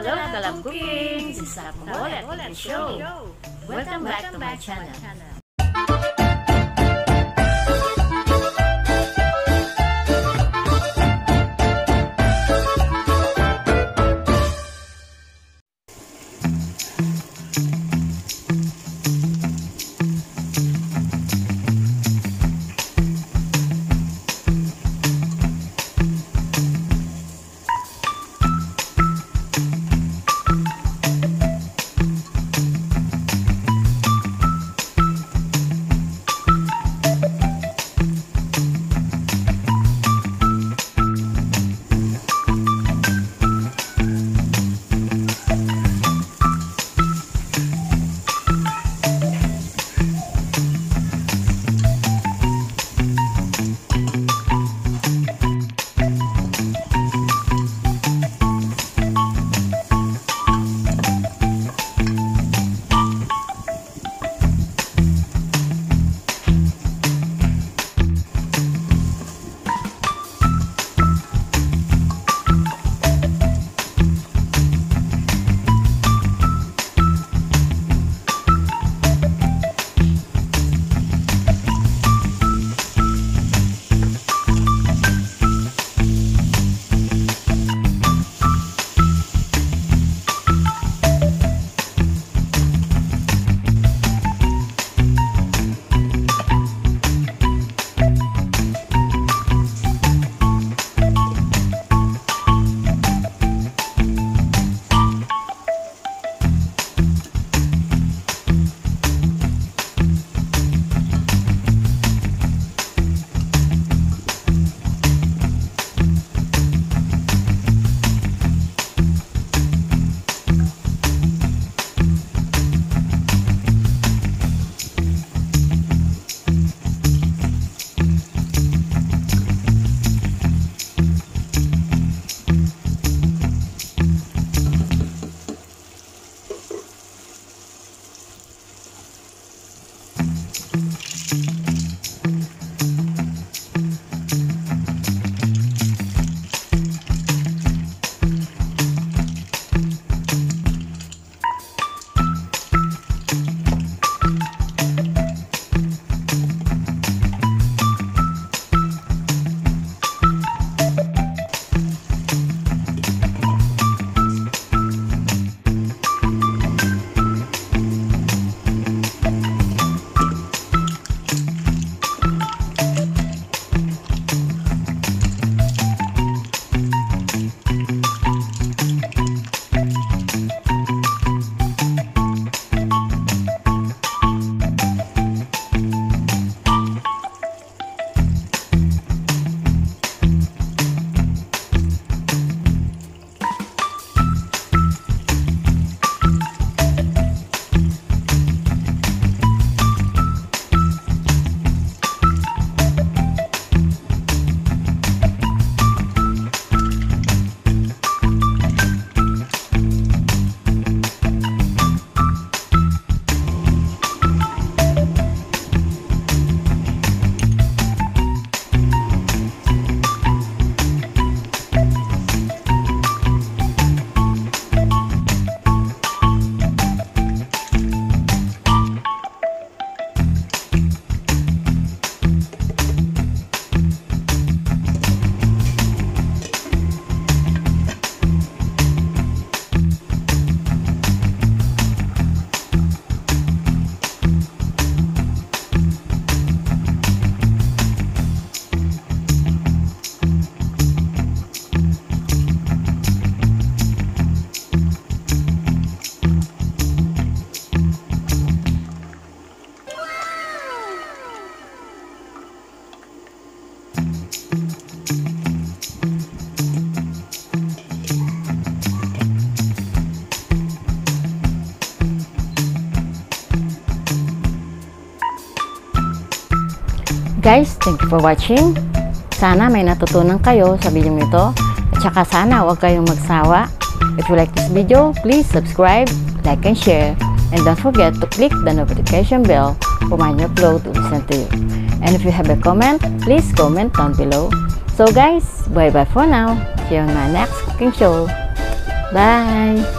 Hello, Galam Cooking! This is Apollo at the show. Welcome back to my channel. Guys, thank you for watching. Sana may natutunan kayo sa video nito. At saka sana huwag kayong magsawa. If you like this video, please subscribe, like, and share. And don't forget to click the notification bell for my new upload to listen to you. And if you have a comment, please comment down below. So guys, bye bye for now. See you on my next cooking show. Bye!